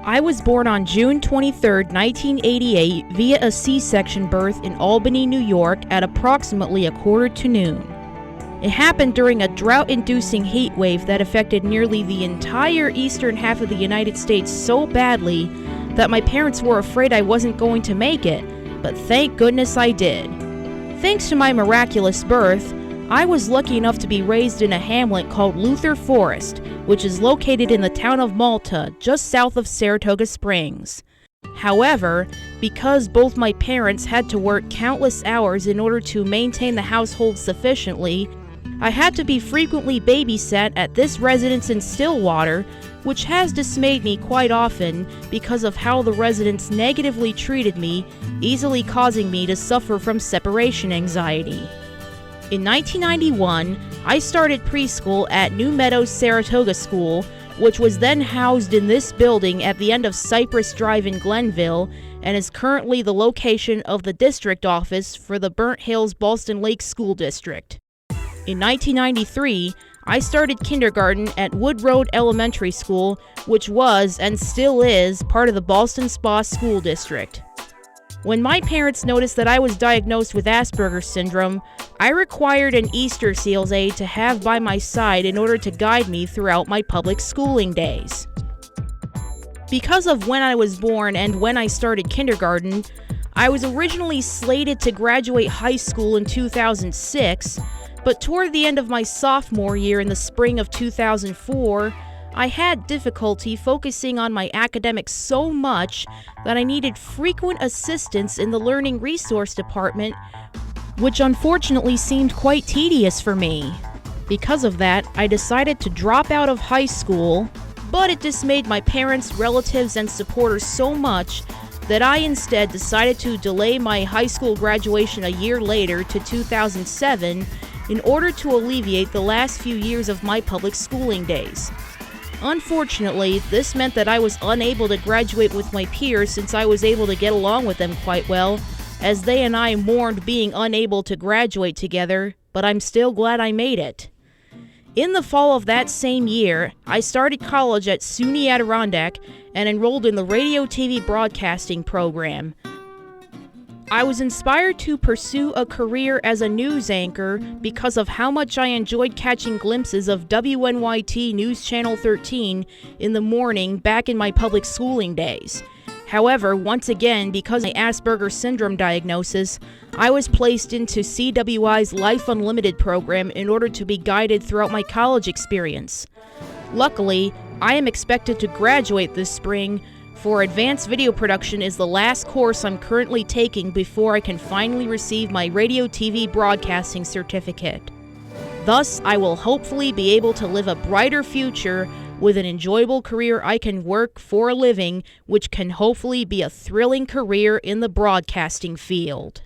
I was born on June 23, 1988, via a C-section birth in Albany, New York at approximately 1:45 noon. It happened during a drought-inducing heat wave that affected nearly the entire eastern half of the United States so badly that my parents were afraid I wasn't going to make it, but thank goodness I did. Thanks to my miraculous birth, I was lucky enough to be raised in a hamlet called Luther Forest, which is located in the town of Malta, just south of Saratoga Springs. However, because both my parents had to work countless hours in order to maintain the household sufficiently, I had to be frequently babysat at this residence in Stillwater, which has dismayed me quite often because of how the residents negatively treated me, easily causing me to suffer from separation anxiety. In 1991, I started preschool at New Meadows Saratoga School, which was then housed in this building at the end of Cypress Drive in Glenville and is currently the location of the district office for the Burnt Hills Ballston Lake School District. In 1993, I started kindergarten at Wood Road Elementary School, which was and still is part of the Ballston Spa School District. When my parents noticed that I was diagnosed with Asperger's syndrome, I required an Easter Seals aide to have by my side in order to guide me throughout my public schooling days. Because of when I was born and when I started kindergarten, I was originally slated to graduate high school in 2006, but toward the end of my sophomore year in the spring of 2004, I had difficulty focusing on my academics so much that I needed frequent assistance in the Learning Resource Department, which unfortunately seemed quite tedious for me. Because of that, I decided to drop out of high school, but it dismayed my parents, relatives, and supporters so much that I instead decided to delay my high school graduation a year later to 2007 in order to alleviate the last few years of my public schooling days. Unfortunately, this meant that I was unable to graduate with my peers since I was able to get along with them quite well, as they and I mourned being unable to graduate together, but I'm still glad I made it. In the fall of that same year, I started college at SUNY Adirondack and enrolled in the radio TV broadcasting program. I was inspired to pursue a career as a news anchor because of how much I enjoyed catching glimpses of WNYT News Channel 13 in the morning back in my public schooling days. However, once again, because of my Asperger's syndrome diagnosis, I was placed into CWI's Life Unlimited program in order to be guided throughout my college experience. Luckily, I am expected to graduate this spring, for advanced video production is the last course I'm currently taking before I can finally receive my radio TV broadcasting certificate. Thus, I will hopefully be able to live a brighter future with an enjoyable career I can work for a living, which can hopefully be a thrilling career in the broadcasting field.